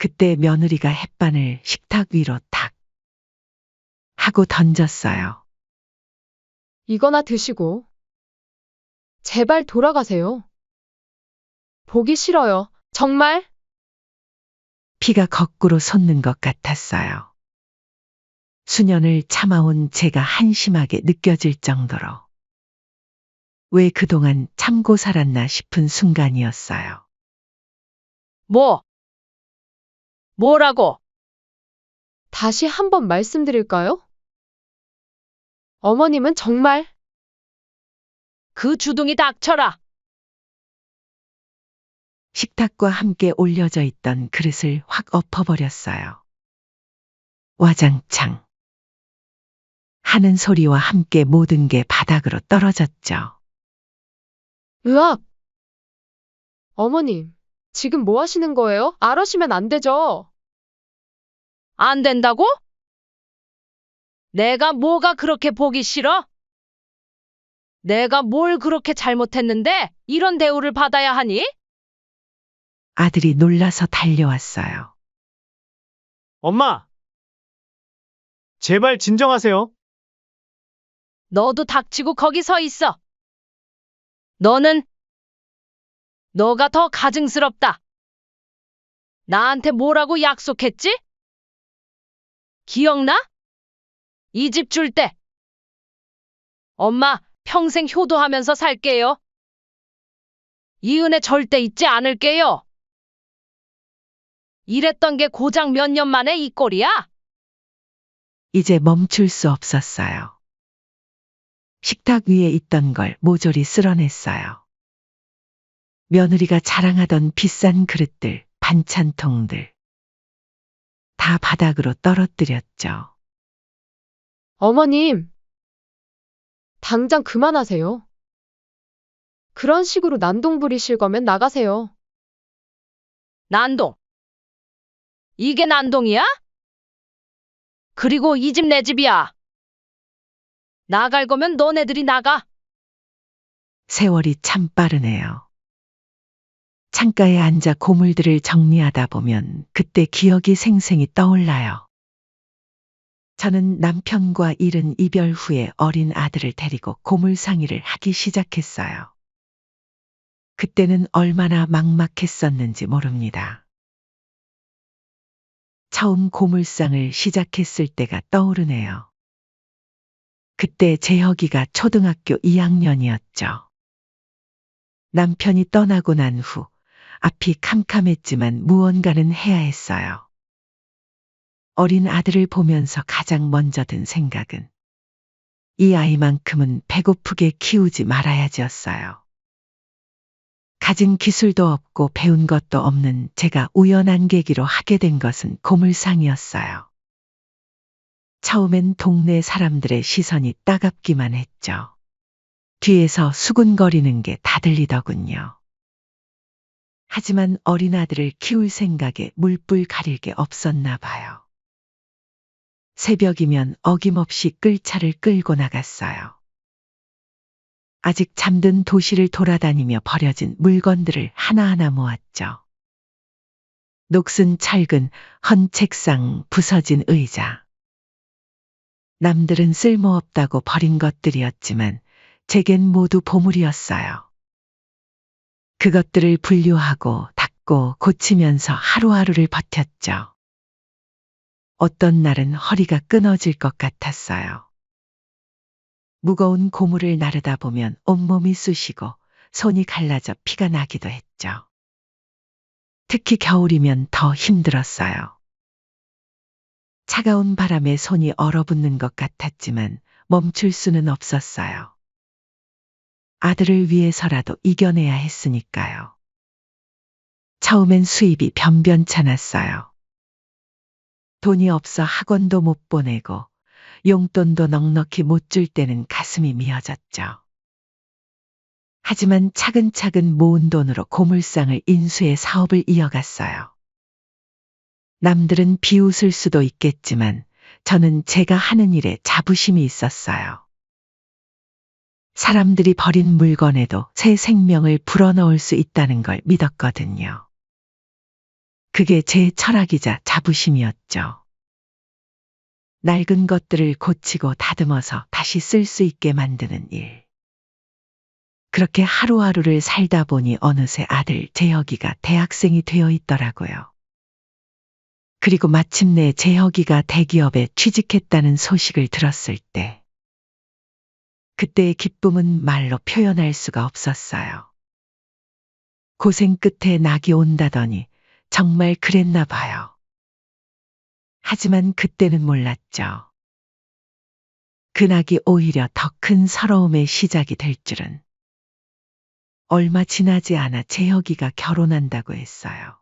그때 며느리가 햇반을 식탁 위로 탁 하고 던졌어요. 이거나 드시고. 제발 돌아가세요. 보기 싫어요. 정말? 피가 거꾸로 솟는 것 같았어요. 수년을 참아온 제가 한심하게 느껴질 정도로. 왜 그동안 참고 살았나 싶은 순간이었어요. 뭐라고? 다시 한번 말씀드릴까요? 어머님은 정말 그 주둥이 닥쳐라. 식탁과 함께 올려져 있던 그릇을 확 엎어버렸어요. 와장창 하는 소리와 함께 모든 게 바닥으로 떨어졌죠. 으악! 어머님, 지금 뭐 하시는 거예요? 아러시면 안 되죠. 안 된다고? 내가 뭐가 그렇게 보기 싫어? 내가 뭘 그렇게 잘못했는데 이런 대우를 받아야 하니? 아들이 놀라서 달려왔어요. 엄마! 제발 진정하세요. 너도 닥치고 거기 서 있어. 너가 더 가증스럽다. 나한테 뭐라고 약속했지? 기억나? 이 집 줄 때. 엄마, 평생 효도하면서 살게요. 이 은혜 절대 잊지 않을게요. 이랬던 게 고작 몇 년 만에 이 꼴이야? 이제 멈출 수 없었어요. 식탁 위에 있던 걸 모조리 쓸어냈어요. 며느리가 자랑하던 비싼 그릇들, 반찬통들. 다 바닥으로 떨어뜨렸죠. 어머님, 당장 그만하세요. 그런 식으로 난동 부리실 거면 나가세요. 난동. 이게 난동이야? 그리고 이 집 내 집이야. 나갈 거면 너네들이 나가. 세월이 참 빠르네요. 창가에 앉아 고물들을 정리하다 보면 그때 기억이 생생히 떠올라요. 저는 남편과 이른 이별 후에 어린 아들을 데리고 고물상의를 하기 시작했어요. 그때는 얼마나 막막했었는지 모릅니다. 처음 고물상을 시작했을 때가 떠오르네요. 그때 재혁이가 초등학교 2학년이었죠. 남편이 떠나고 난 후 앞이 캄캄했지만 무언가는 해야 했어요. 어린 아들을 보면서 가장 먼저 든 생각은 이 아이만큼은 배고프게 키우지 말아야지였어요. 가진 기술도 없고 배운 것도 없는 제가 우연한 계기로 하게 된 것은 고물상이었어요. 처음엔 동네 사람들의 시선이 따갑기만 했죠. 뒤에서 수군거리는 게 다 들리더군요. 하지만 어린 아들을 키울 생각에 물불 가릴 게 없었나 봐요. 새벽이면 어김없이 끌차를 끌고 나갔어요. 아직 잠든 도시를 돌아다니며 버려진 물건들을 하나하나 모았죠. 녹슨 철근, 헌 책상, 부서진 의자. 남들은 쓸모없다고 버린 것들이었지만 제겐 모두 보물이었어요. 그것들을 분류하고 닦고 고치면서 하루하루를 버텼죠. 어떤 날은 허리가 끊어질 것 같았어요. 무거운 고물을 나르다 보면 온몸이 쑤시고 손이 갈라져 피가 나기도 했죠. 특히 겨울이면 더 힘들었어요. 차가운 바람에 손이 얼어붙는 것 같았지만 멈출 수는 없었어요. 아들을 위해서라도 이겨내야 했으니까요. 처음엔 수입이 변변찮았어요. 돈이 없어 학원도 못 보내고 용돈도 넉넉히 못 줄 때는 가슴이 미어졌죠. 하지만 차근차근 모은 돈으로 고물상을 인수해 사업을 이어갔어요. 남들은 비웃을 수도 있겠지만 저는 제가 하는 일에 자부심이 있었어요. 사람들이 버린 물건에도 새 생명을 불어넣을 수 있다는 걸 믿었거든요. 그게 제 철학이자 자부심이었죠. 낡은 것들을 고치고 다듬어서 다시 쓸 수 있게 만드는 일. 그렇게 하루하루를 살다 보니 어느새 아들 재혁이가 대학생이 되어 있더라고요. 그리고 마침내 재혁이가 대기업에 취직했다는 소식을 들었을 때, 그때의 기쁨은 말로 표현할 수가 없었어요. 고생 끝에 낙이 온다더니 정말 그랬나 봐요. 하지만 그때는 몰랐죠. 그 낙이 오히려 더 큰 서러움의 시작이 될 줄은. 얼마 지나지 않아 재혁이가 결혼한다고 했어요.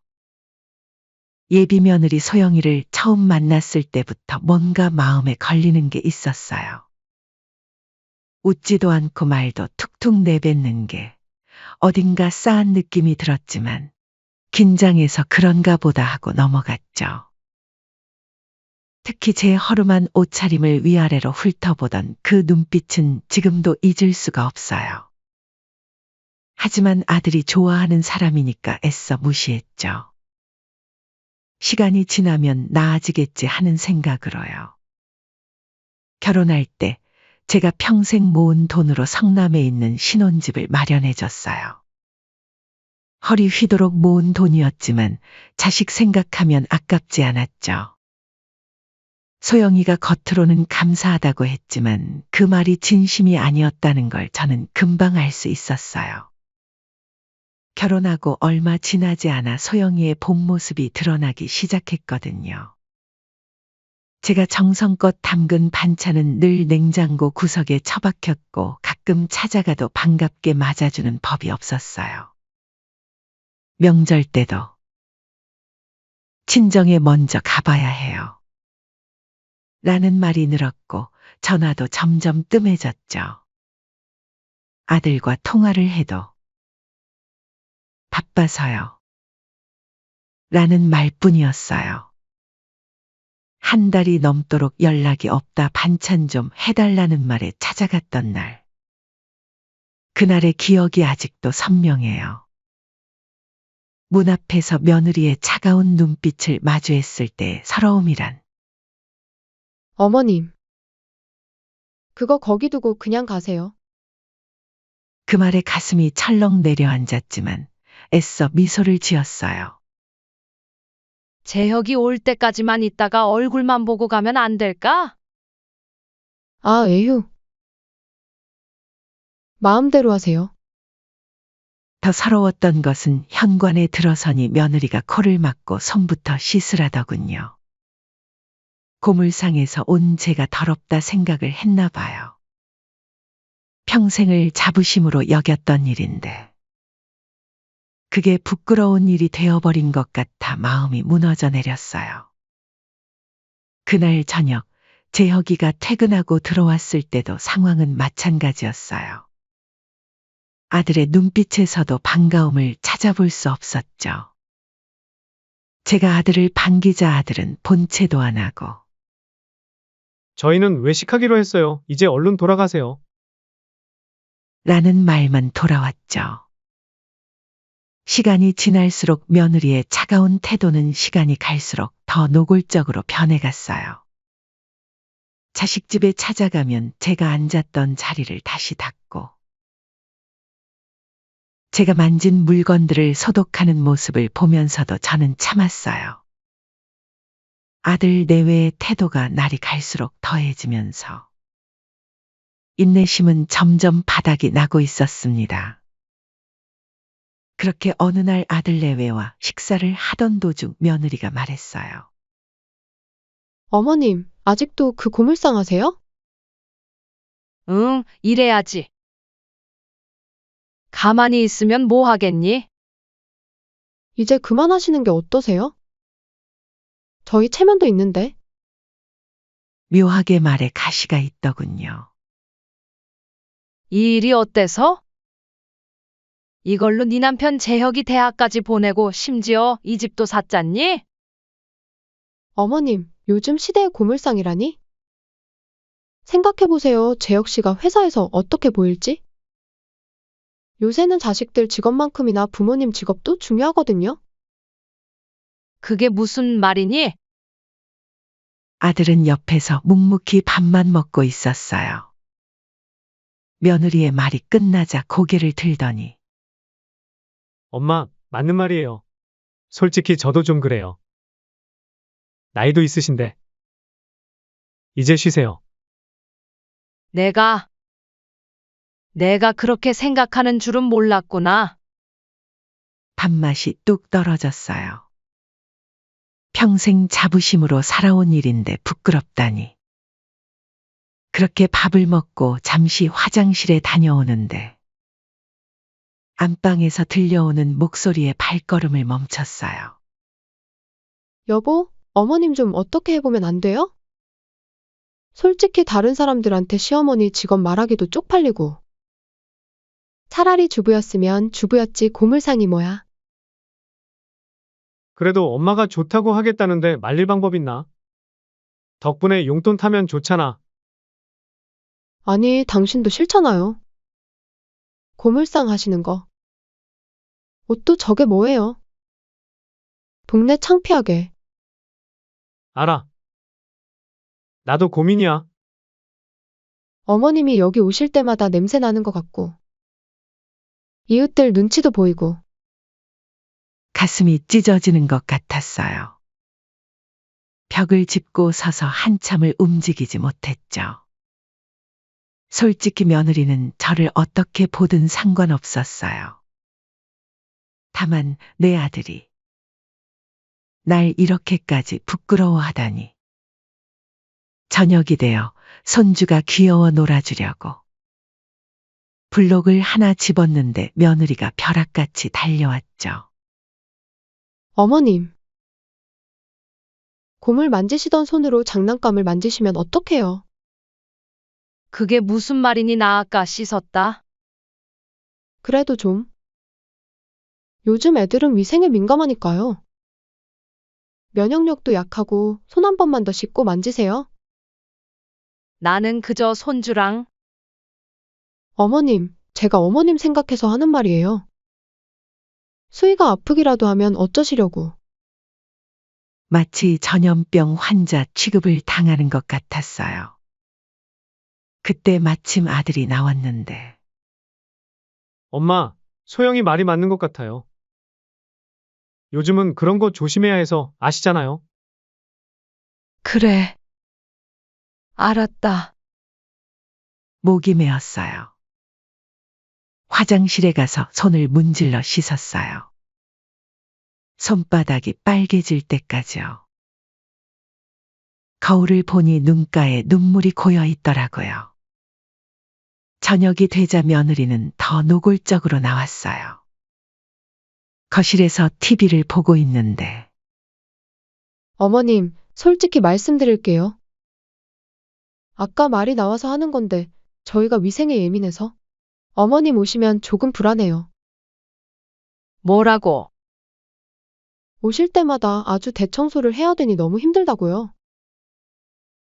예비 며느리 소영이를 처음 만났을 때부터 뭔가 마음에 걸리는 게 있었어요. 웃지도 않고 말도 툭툭 내뱉는 게 어딘가 싸한 느낌이 들었지만 긴장해서 그런가 보다 하고 넘어갔죠. 특히 제 허름한 옷차림을 위아래로 훑어보던 그 눈빛은 지금도 잊을 수가 없어요. 하지만 아들이 좋아하는 사람이니까 애써 무시했죠. 시간이 지나면 나아지겠지 하는 생각으로요. 결혼할 때 제가 평생 모은 돈으로 성남에 있는 신혼집을 마련해 줬어요. 허리 휘도록 모은 돈이었지만 자식 생각하면 아깝지 않았죠. 소영이가 겉으로는 감사하다고 했지만 그 말이 진심이 아니었다는 걸 저는 금방 알 수 있었어요. 결혼하고 얼마 지나지 않아 소영이의 본 모습이 드러나기 시작했거든요. 제가 정성껏 담근 반찬은 늘 냉장고 구석에 처박혔고 가끔 찾아가도 반갑게 맞아주는 법이 없었어요. 명절 때도 친정에 먼저 가봐야 해요. 라는 말이 늘었고 전화도 점점 뜸해졌죠. 아들과 통화를 해도 바빠서요. 라는 말뿐이었어요. 한 달이 넘도록 연락이 없다 반찬 좀 해달라는 말에 찾아갔던 날. 그날의 기억이 아직도 선명해요. 문 앞에서 며느리의 차가운 눈빛을 마주했을 때의 서러움이란. 어머님. 그거 거기 두고 그냥 가세요. 그 말에 가슴이 철렁 내려앉았지만 애써 미소를 지었어요. 재혁이 올 때까지만 있다가 얼굴만 보고 가면 안 될까? 아, 에휴. 마음대로 하세요. 더 서러웠던 것은 현관에 들어서니 며느리가 코를 막고 손부터 씻으라더군요. 고물상에서 온 제가 더럽다 생각을 했나 봐요. 평생을 자부심으로 여겼던 일인데. 그게 부끄러운 일이 되어버린 것 같아 마음이 무너져 내렸어요. 그날 저녁 재혁이가 퇴근하고 들어왔을 때도 상황은 마찬가지였어요. 아들의 눈빛에서도 반가움을 찾아볼 수 없었죠. 제가 아들을 반기자 아들은 본체도 안 하고 저희는 외식하기로 했어요. 이제 얼른 돌아가세요. 라는 말만 돌아왔죠. 시간이 지날수록 며느리의 차가운 태도는 시간이 갈수록 더 노골적으로 변해갔어요. 자식 집에 찾아가면 제가 앉았던 자리를 다시 닦고 제가 만진 물건들을 소독하는 모습을 보면서도 저는 참았어요. 아들 내외의 태도가 날이 갈수록 더해지면서 인내심은 점점 바닥이 나고 있었습니다. 그렇게 어느 날 아들 내외와 식사를 하던 도중 며느리가 말했어요. 어머님, 아직도 그 고물상 하세요? 응, 이래야지. 가만히 있으면 뭐 하겠니? 이제 그만하시는 게 어떠세요? 저희 체면도 있는데. 묘하게 말에 가시가 있더군요. 이 일이 어때서? 이걸로 네 남편 재혁이 대학까지 보내고 심지어 이 집도 샀잖니? 어머님, 요즘 시대의 고물상이라니? 생각해보세요. 재혁 씨가 회사에서 어떻게 보일지? 요새는 자식들 직업만큼이나 부모님 직업도 중요하거든요. 그게 무슨 말이니? 아들은 옆에서 묵묵히 밥만 먹고 있었어요. 며느리의 말이 끝나자 고개를 들더니 엄마, 맞는 말이에요. 솔직히 저도 좀 그래요. 나이도 있으신데. 이제 쉬세요. 내가 그렇게 생각하는 줄은 몰랐구나. 밥맛이 뚝 떨어졌어요. 평생 자부심으로 살아온 일인데 부끄럽다니. 그렇게 밥을 먹고 잠시 화장실에 다녀오는데 안방에서 들려오는 목소리에 발걸음을 멈췄어요. 여보, 어머님 좀 어떻게 해보면 안 돼요? 솔직히 다른 사람들한테 시어머니 직업 말하기도 쪽팔리고. 차라리 주부였으면 주부였지 고물상이 뭐야. 그래도 엄마가 좋다고 하겠다는데 말릴 방법 있나? 덕분에 용돈 타면 좋잖아. 아니, 당신도 싫잖아요. 고물상 하시는 거. 옷도 저게 뭐예요? 동네 창피하게. 알아. 나도 고민이야. 어머님이 여기 오실 때마다 냄새 나는 것 같고. 이웃들 눈치도 보이고. 가슴이 찢어지는 것 같았어요. 벽을 짚고 서서 한참을 움직이지 못했죠. 솔직히 며느리는 저를 어떻게 보든 상관없었어요. 다만 내 아들이 날 이렇게까지 부끄러워하다니. 저녁이 되어 손주가 귀여워 놀아주려고 블록을 하나 집었는데 며느리가 벼락같이 달려왔죠. 어머님. 곰을 만지시던 손으로 장난감을 만지시면 어떡해요? 그게 무슨 말이니 나 아까 씻었다. 그래도 좀. 요즘 애들은 위생에 민감하니까요. 면역력도 약하고 손 한 번만 더 씻고 만지세요. 나는 그저 손주랑 어머님, 제가 어머님 생각해서 하는 말이에요. 수희가 아프기라도 하면 어쩌시려고. 마치 전염병 환자 취급을 당하는 것 같았어요. 그때 마침 아들이 나왔는데 엄마, 소영이 말이 맞는 것 같아요. 요즘은 그런 거 조심해야 해서 아시잖아요. 그래. 알았다. 목이 메었어요. 화장실에 가서 손을 문질러 씻었어요. 손바닥이 빨개질 때까지요. 거울을 보니 눈가에 눈물이 고여 있더라고요. 저녁이 되자 며느리는 더 노골적으로 나왔어요. 거실에서 TV를 보고 있는데 어머님, 솔직히 말씀드릴게요. 아까 말이 나와서 하는 건데 저희가 위생에 예민해서 어머님 오시면 조금 불안해요. 뭐라고? 오실 때마다 아주 대청소를 해야 되니 너무 힘들다고요.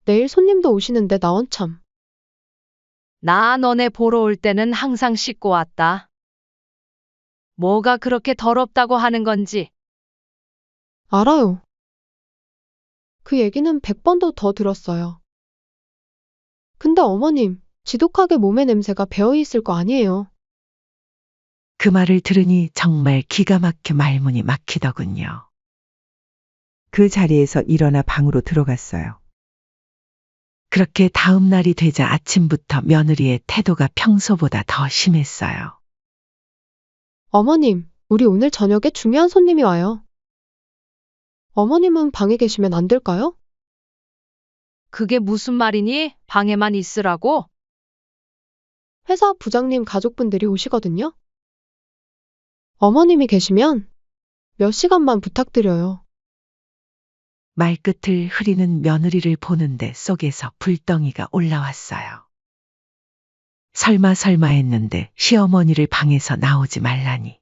내일 손님도 오시는데 나 원참. 나 너네 보러 올 때는 항상 씻고 왔다. 뭐가 그렇게 더럽다고 하는 건지. 알아요. 그 얘기는 100번도 더 들었어요. 근데 어머님, 지독하게 몸의 냄새가 배어 있을 거 아니에요. 그 말을 들으니 정말 기가 막혀 말문이 막히더군요. 그 자리에서 일어나 방으로 들어갔어요. 그렇게 다음 날이 되자 아침부터 며느리의 태도가 평소보다 더 심했어요. 어머님, 우리 오늘 저녁에 중요한 손님이 와요. 어머님은 방에 계시면 안 될까요? 그게 무슨 말이니? 방에만 있으라고? 회사 부장님 가족분들이 오시거든요. 어머님이 계시면 몇 시간만 부탁드려요. 말끝을 흐리는 며느리를 보는데 속에서 불덩이가 올라왔어요. 설마 했는데 시어머니를 방에서 나오지 말라니.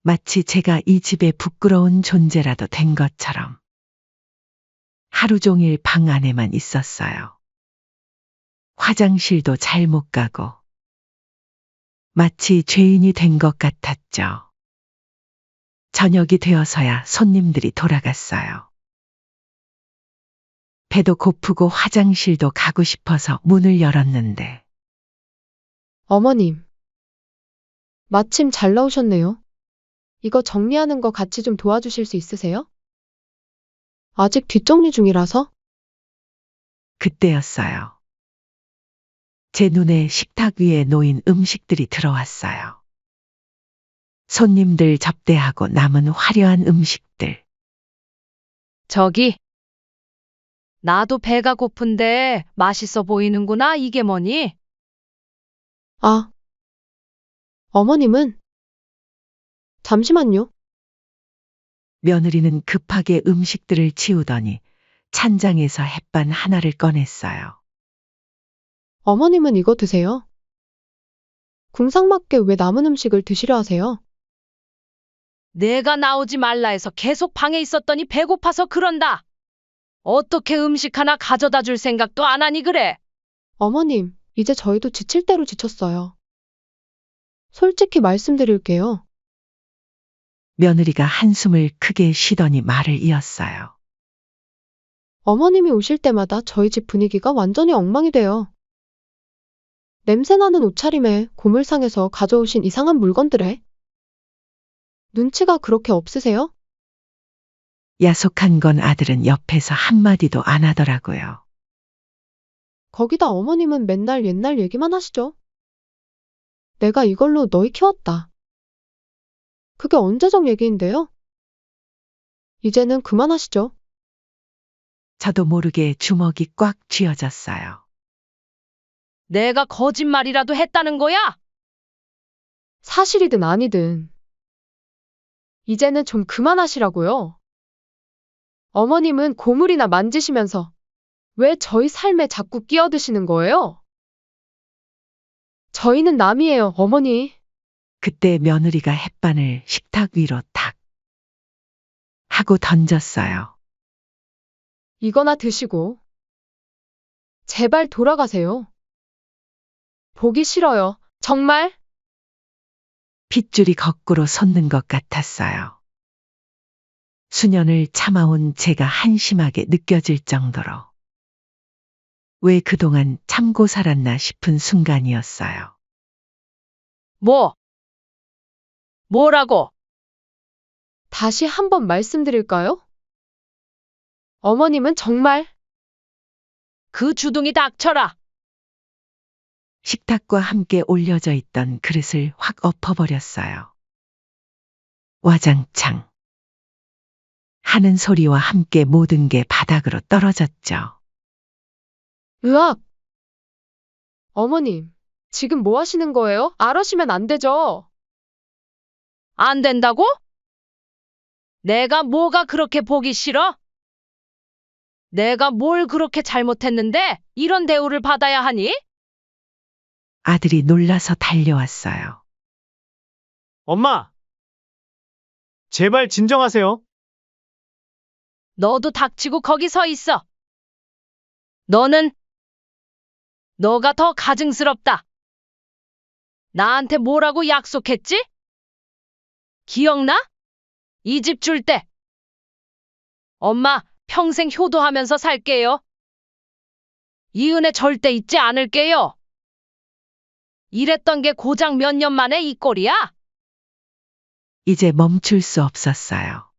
마치 제가 이 집의 부끄러운 존재라도 된 것처럼. 하루 종일 방 안에만 있었어요. 화장실도 잘 못 가고. 마치 죄인이 된 것 같았죠. 저녁이 되어서야 손님들이 돌아갔어요. 배도 고프고 화장실도 가고 싶어서 문을 열었는데 어머님. 마침 잘 나오셨네요. 이거 정리하는 거 같이 좀 도와주실 수 있으세요? 아직 뒷정리 중이라서? 그때였어요. 제 눈에 식탁 위에 놓인 음식들이 들어왔어요. 손님들 접대하고 남은 화려한 음식들. 저기, 나도 배가 고픈데 맛있어 보이는구나. 이게 뭐니? 아, 어머님은? 잠시만요. 며느리는 급하게 음식들을 치우더니 찬장에서 햇반 하나를 꺼냈어요. 어머님은 이거 드세요. 궁상맞게 왜 남은 음식을 드시려 하세요? 내가 나오지 말라 해서 계속 방에 있었더니 배고파서 그런다. 어떻게 음식 하나 가져다 줄 생각도 안 하니 그래? 어머님, 이제 저희도 지칠 대로 지쳤어요. 솔직히 말씀드릴게요. 며느리가 한숨을 크게 쉬더니 말을 이었어요. 어머님이 오실 때마다 저희 집 분위기가 완전히 엉망이 돼요. 냄새나는 옷차림에 고물상에서 가져오신 이상한 물건들에 눈치가 그렇게 없으세요? 야속한 건 아들은 옆에서 한마디도 안 하더라고요. 거기다 어머님은 맨날 옛날 얘기만 하시죠. 내가 이걸로 너희 키웠다. 그게 언제적 얘기인데요? 이제는 그만하시죠. 저도 모르게 주먹이 꽉 쥐어졌어요. 내가 거짓말이라도 했다는 거야? 사실이든 아니든. 이제는 좀 그만하시라고요. 어머님은 고물이나 만지시면서 왜 저희 삶에 자꾸 끼어드시는 거예요? 저희는 남이에요, 어머니. 그때 며느리가 햇반을 식탁 위로 탁 하고 던졌어요. 이거나 드시고. 제발 돌아가세요. 보기 싫어요. 정말? 핏줄이 거꾸로 솟는 것 같았어요. 수년을 참아온 제가 한심하게 느껴질 정도로. 왜 그동안 참고 살았나 싶은 순간이었어요. 뭐라고? 다시 한번 말씀드릴까요? 어머님은 정말 그 주둥이 닥쳐라. 식탁과 함께 올려져 있던 그릇을 확 엎어버렸어요. 와장창. 하는 소리와 함께 모든 게 바닥으로 떨어졌죠. 으악! 어머님, 지금 뭐 하시는 거예요? 아러시면 안 되죠. 안 된다고? 내가 뭐가 그렇게 보기 싫어? 내가 뭘 그렇게 잘못했는데 이런 대우를 받아야 하니? 아들이 놀라서 달려왔어요. 엄마! 제발 진정하세요. 너도 닥치고 거기 서 있어. 너가 더 가증스럽다. 나한테 뭐라고 약속했지? 기억나? 이 집 줄 때. 엄마, 평생 효도하면서 살게요. 이 은혜 절대 잊지 않을게요. 이랬던 게 고작 몇 년 만에 이 꼴이야? 이제 멈출 수 없었어요.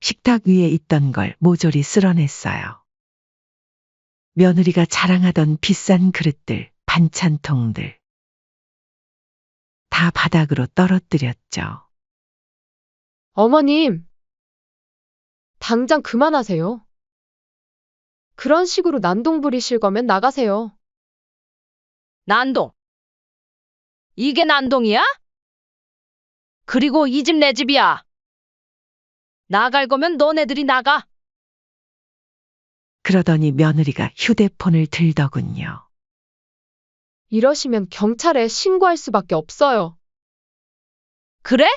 식탁 위에 있던 걸 모조리 쓸어냈어요. 며느리가 자랑하던 비싼 그릇들, 반찬통들. 다 바닥으로 떨어뜨렸죠. 어머님, 당장 그만하세요. 그런 식으로 난동 부리실 거면 나가세요. 난동. 이게 난동이야? 그리고 이 집 내 집이야. 나갈 거면 너네들이 나가. 그러더니 며느리가 휴대폰을 들더군요. 이러시면 경찰에 신고할 수밖에 없어요. 그래?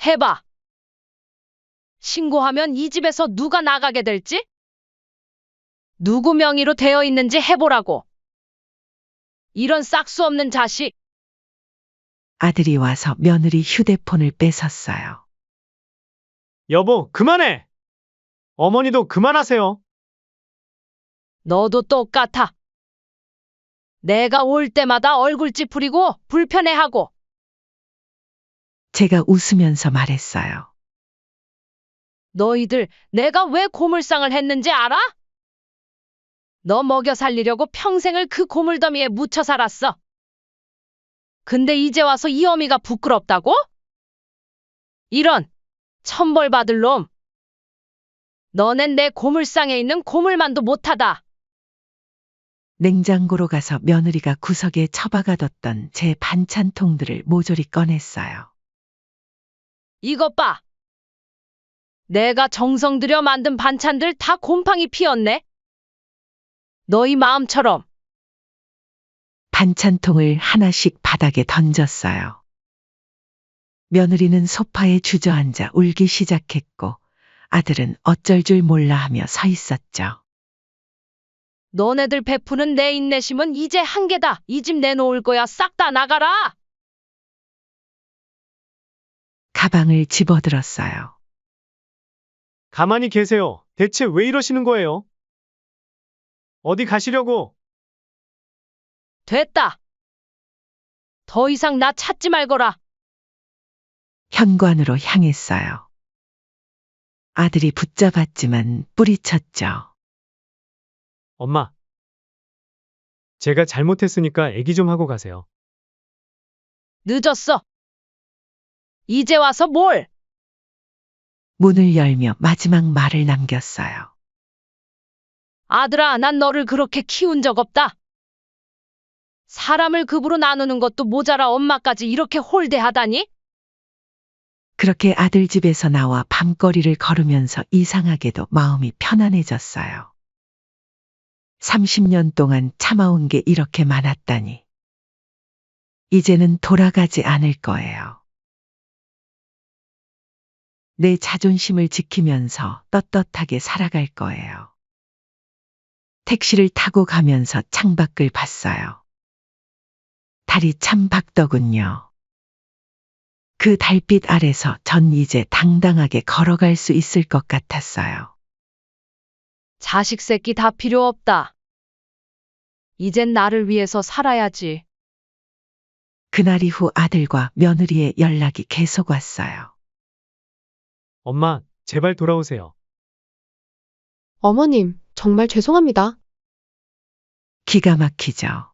해봐. 신고하면 이 집에서 누가 나가게 될지? 누구 명의로 되어 있는지 해보라고. 이런 싹수 없는 자식. 아들이 와서 며느리 휴대폰을 뺏었어요. 여보, 그만해! 어머니도 그만하세요. 너도 똑같아. 내가 올 때마다 얼굴 찌푸리고 불편해하고. 제가 웃으면서 말했어요. 너희들 내가 왜 고물상을 했는지 알아? 너 먹여 살리려고 평생을 그 고물더미에 묻혀 살았어. 근데 이제 와서 이 어미가 부끄럽다고? 이런 천벌 받을 놈. 너넨 내 고물상에 있는 고물만도 못하다. 냉장고로 가서 며느리가 구석에 처박아뒀던 제 반찬통들을 모조리 꺼냈어요. 이것 봐. 내가 정성 들여 만든 반찬들 다 곰팡이 피었네. 너희 마음처럼. 반찬통을 하나씩 바닥에 던졌어요. 며느리는 소파에 주저앉아 울기 시작했고 아들은 어쩔 줄 몰라 하며 서 있었죠. 너네들 베푸는 내 인내심은 이제 한계다. 이 집 내놓을 거야. 싹 다 나가라. 가방을 집어들었어요. 가만히 계세요. 대체 왜 이러시는 거예요? 어디 가시려고? 됐다. 더 이상 나 찾지 말거라. 현관으로 향했어요. 아들이 붙잡았지만 뿌리쳤죠. 엄마. 제가 잘못했으니까 애기 좀 하고 가세요. 늦었어. 이제 와서 뭘? 문을 열며 마지막 말을 남겼어요. 아들아, 난 너를 그렇게 키운 적 없다. 사람을 급으로 나누는 것도 모자라 엄마까지 이렇게 홀대하다니? 그렇게 아들 집에서 나와 밤거리를 걸으면서 이상하게도 마음이 편안해졌어요. 30년 동안 참아온 게 이렇게 많았다니. 이제는 돌아가지 않을 거예요. 내 자존심을 지키면서 떳떳하게 살아갈 거예요. 택시를 타고 가면서 창밖을 봤어요. 달이 참 밝더군요. 그 달빛 아래서 전 이제 당당하게 걸어갈 수 있을 것 같았어요. 자식 새끼 다 필요 없다. 이젠 나를 위해서 살아야지. 그날 이후 아들과 며느리의 연락이 계속 왔어요. 엄마, 제발 돌아오세요. 어머님, 정말 죄송합니다. 기가 막히죠.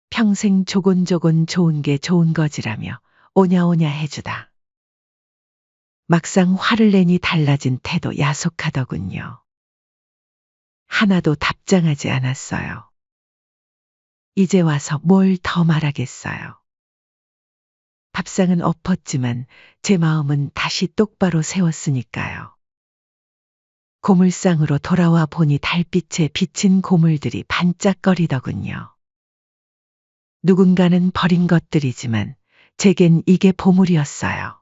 평생 조곤조곤 좋은 게 좋은 거지라며 오냐오냐 해주다. 막상 화를 내니 달라진 태도 야속하더군요. 하나도 답장하지 않았어요. 이제 와서 뭘 더 말하겠어요. 밥상은 엎었지만 제 마음은 다시 똑바로 세웠으니까요. 고물상으로 돌아와 보니 달빛에 비친 고물들이 반짝거리더군요. 누군가는 버린 것들이지만 제겐 이게 보물이었어요.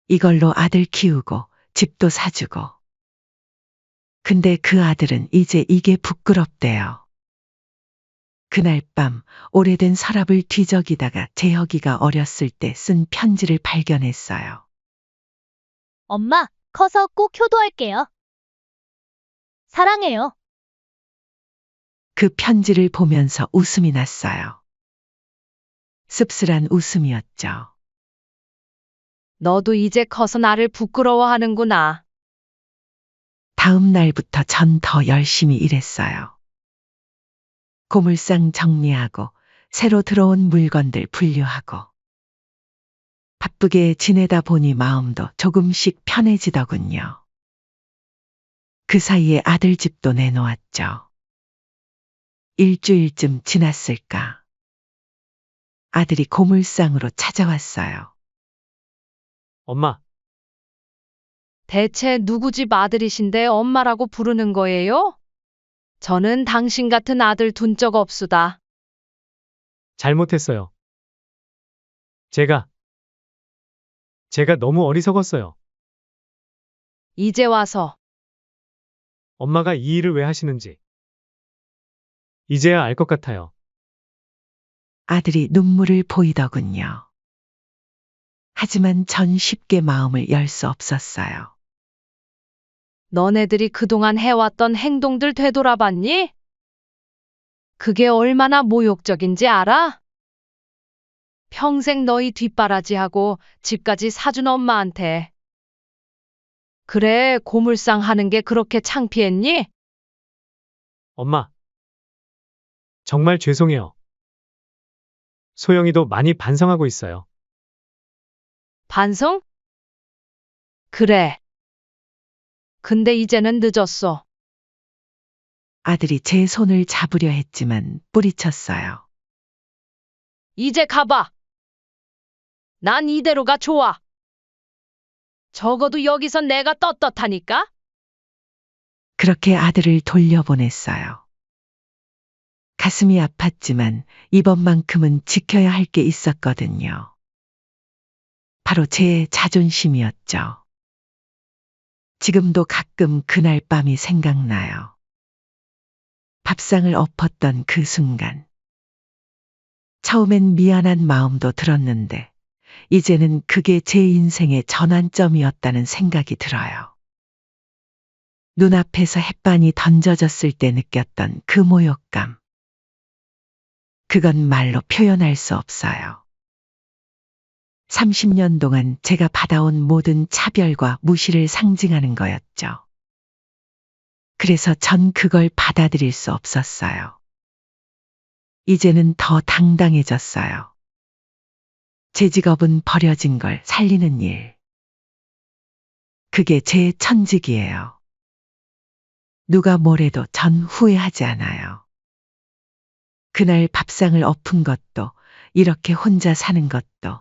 이걸로 아들 키우고 집도 사주고. 근데 그 아들은 이제 이게 부끄럽대요. 그날 밤 오래된 서랍을 뒤적이다가 재혁이가 어렸을 때 쓴 편지를 발견했어요. 엄마, 커서 꼭 효도할게요. 사랑해요. 그 편지를 보면서 웃음이 났어요. 씁쓸한 웃음이었죠. 너도 이제 커서 나를 부끄러워하는구나. 다음 날부터 전 더 열심히 일했어요. 고물상 정리하고 새로 들어온 물건들 분류하고. 바쁘게 지내다 보니 마음도 조금씩 편해지더군요. 그 사이에 아들 집도 내놓았죠. 일주일쯤 지났을까. 아들이 고물상으로 찾아왔어요. 엄마, 대체 누구 집 아들이신데 엄마라고 부르는 거예요? 저는 당신 같은 아들 둔 적 없수다. 잘못했어요. 제가 너무 어리석었어요. 이제 와서 엄마가 이 일을 왜 하시는지. 이제야 알 것 같아요. 아들이 눈물을 보이더군요. 하지만 전 쉽게 마음을 열 수 없었어요. 너네들이 그동안 해왔던 행동들 되돌아봤니? 그게 얼마나 모욕적인지 알아? 평생 너희 뒷바라지하고 집까지 사준 엄마한테. 그래, 고물상 하는 게 그렇게 창피했니? 엄마, 정말 죄송해요. 소영이도 많이 반성하고 있어요. 반성? 그래. 근데 이제는 늦었어. 아들이 제 손을 잡으려 했지만 뿌리쳤어요. 이제 가봐. 난 이대로가 좋아. 적어도 여기선 내가 떳떳하니까? 그렇게 아들을 돌려보냈어요. 가슴이 아팠지만 이번만큼은 지켜야 할 게 있었거든요. 바로 제 자존심이었죠. 지금도 가끔 그날 밤이 생각나요. 밥상을 엎었던 그 순간. 처음엔 미안한 마음도 들었는데, 이제는 그게 제 인생의 전환점이었다는 생각이 들어요. 눈앞에서 햇반이 던져졌을 때 느꼈던 그 모욕감. 그건 말로 표현할 수 없어요. 30년 동안 제가 받아온 모든 차별과 무시를 상징하는 거였죠. 그래서 전 그걸 받아들일 수 없었어요. 이제는 더 당당해졌어요. 제 직업은 버려진 걸 살리는 일. 그게 제 천직이에요. 누가 뭐래도 전 후회하지 않아요. 그날 밥상을 엎은 것도, 이렇게 혼자 사는 것도.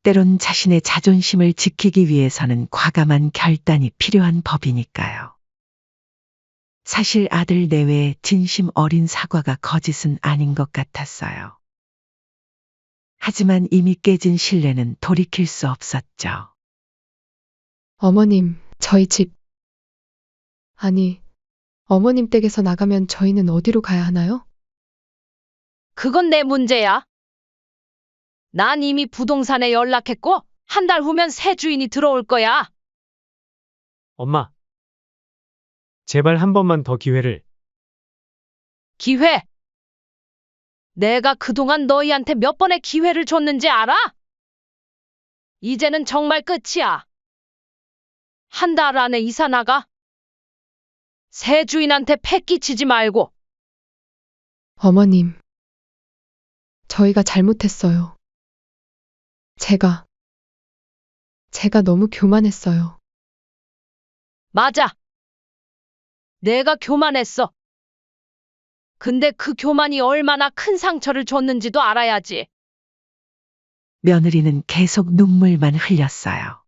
때론 자신의 자존심을 지키기 위해서는 과감한 결단이 필요한 법이니까요. 사실 아들 내외의 진심 어린 사과가 거짓은 아닌 것 같았어요. 하지만 이미 깨진 신뢰는 돌이킬 수 없었죠. 어머님, 저희 집. 아니, 어머님 댁에서 나가면 저희는 어디로 가야 하나요? 그건 내 문제야. 난 이미 부동산에 연락했고, 한 달 후면 새 주인이 들어올 거야. 엄마, 제발 한 번만 더 기회를. 기회. 내가 그동안 너희한테 몇 번의 기회를 줬는지 알아? 이제는 정말 끝이야. 한 달 안에 이사 나가. 새 주인한테 패 끼치지 말고. 어머님, 저희가 잘못했어요. 제가 너무 교만했어요. 맞아. 내가 교만했어. 근데 그 교만이 얼마나 큰 상처를 줬는지도 알아야지. 며느리는 계속 눈물만 흘렸어요.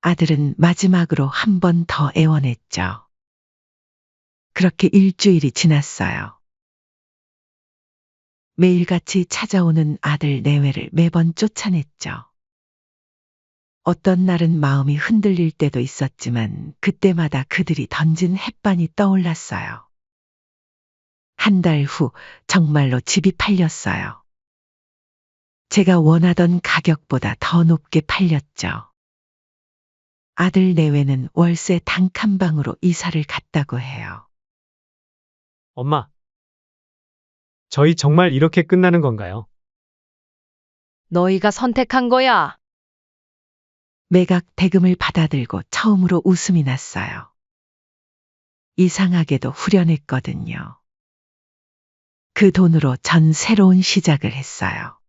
아들은 마지막으로 한 번 더 애원했죠. 그렇게 일주일이 지났어요. 매일같이 찾아오는 아들 내외를 매번 쫓아냈죠. 어떤 날은 마음이 흔들릴 때도 있었지만 그때마다 그들이 던진 햇반이 떠올랐어요. 한 달 후 정말로 집이 팔렸어요. 제가 원하던 가격보다 더 높게 팔렸죠. 아들 내외는 월세 단칸방으로 이사를 갔다고 해요. 엄마, 저희 정말 이렇게 끝나는 건가요? 너희가 선택한 거야. 매각 대금을 받아들고 처음으로 웃음이 났어요. 이상하게도 후련했거든요. 그 돈으로 전 새로운 시작을 했어요.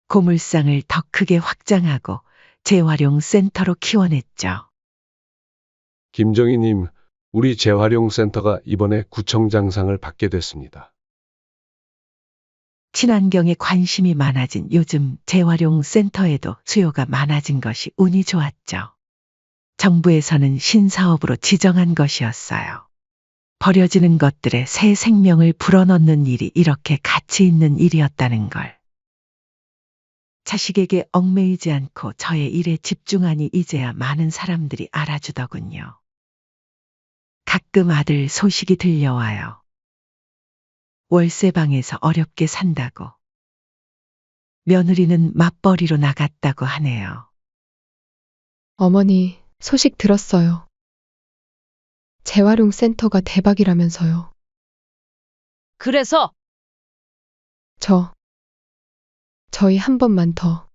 고물상을 더 크게 확장하고 재활용 센터로 키워냈죠. 김정희님, 우리 재활용센터가 이번에 구청장상을 받게 됐습니다. 친환경에 관심이 많아진 요즘 재활용 센터에도 수요가 많아진 것이 운이 좋았죠. 정부에서는 신사업으로 지정한 것이었어요. 버려지는 것들에 새 생명을 불어넣는 일이 이렇게 가치 있는 일이었다는 걸. 자식에게 얽매이지 않고 저의 일에 집중하니 이제야 많은 사람들이 알아주더군요. 가끔 아들 소식이 들려와요. 월세방에서 어렵게 산다고. 며느리는 맞벌이로 나갔다고 하네요. 어머니, 소식 들었어요. 재활용 센터가 대박이라면서요. 그래서 저희 한 번만 더.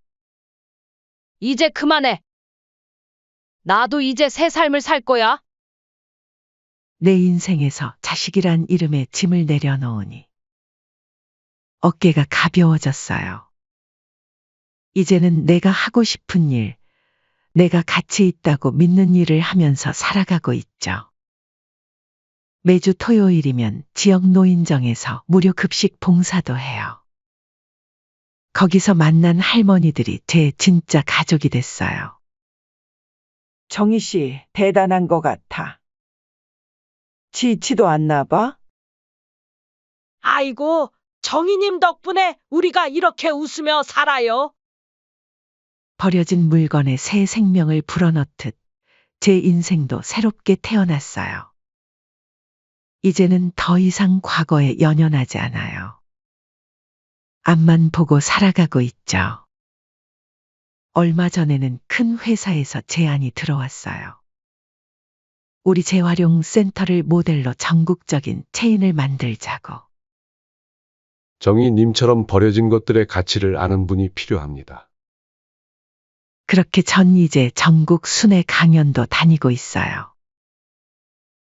이제 그만해. 나도 이제 새 삶을 살 거야. 내 인생에서 자식이란 이름의 짐을 내려놓으니 어깨가 가벼워졌어요. 이제는 내가 하고 싶은 일, 내가 가치 있다고 믿는 일을 하면서 살아가고 있죠. 매주 토요일이면 지역 노인정에서 무료 급식 봉사도 해요. 거기서 만난 할머니들이 제 진짜 가족이 됐어요. 정희 씨, 대단한 것 같아. 지치도 않나 봐? 아이고, 정희님 덕분에 우리가 이렇게 웃으며 살아요. 버려진 물건에 새 생명을 불어넣듯 제 인생도 새롭게 태어났어요. 이제는 더 이상 과거에 연연하지 않아요. 앞만 보고 살아가고 있죠. 얼마 전에는 큰 회사에서 제안이 들어왔어요. 우리 재활용 센터를 모델로 전국적인 체인을 만들자고. 정희님처럼 버려진 것들의 가치를 아는 분이 필요합니다. 그렇게 전 이제 전국 순회 강연도 다니고 있어요.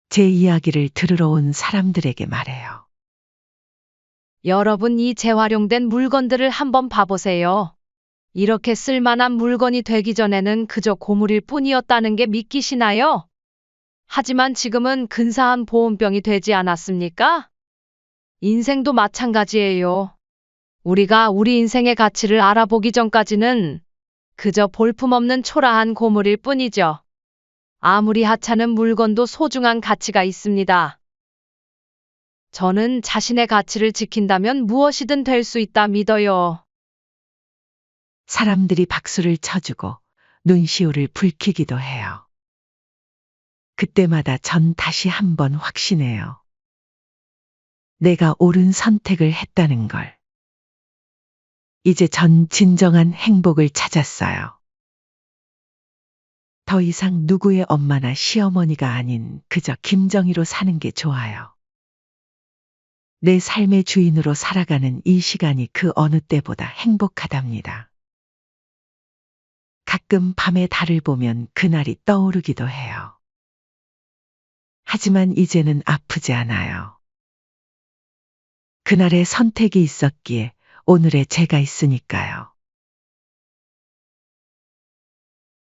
제 이야기를 들으러 온 사람들에게 말해요. 여러분 이 재활용된 물건들을 한번 봐보세요. 이렇게 쓸만한 물건이 되기 전에는 그저 고물일 뿐이었다는 게 믿기시나요? 하지만 지금은 근사한 보온병이 되지 않았습니까? 인생도 마찬가지예요. 우리가 우리 인생의 가치를 알아보기 전까지는 그저 볼품없는 초라한 고물일 뿐이죠. 아무리 하찮은 물건도 소중한 가치가 있습니다. 저는 자신의 가치를 지킨다면 무엇이든 될 수 있다 믿어요. 사람들이 박수를 쳐주고 눈시울을 붉히기도 해요. 그때마다 전 다시 한번 확신해요. 내가 옳은 선택을 했다는 걸. 이제 전 진정한 행복을 찾았어요. 더 이상 누구의 엄마나 시어머니가 아닌 그저 김정희로 사는 게 좋아요. 내 삶의 주인으로 살아가는 이 시간이 그 어느 때보다 행복하답니다. 가끔 밤에 달을 보면 그날이 떠오르기도 해요. 하지만 이제는 아프지 않아요. 그날의 선택이 있었기에 오늘의 제가 있으니까요.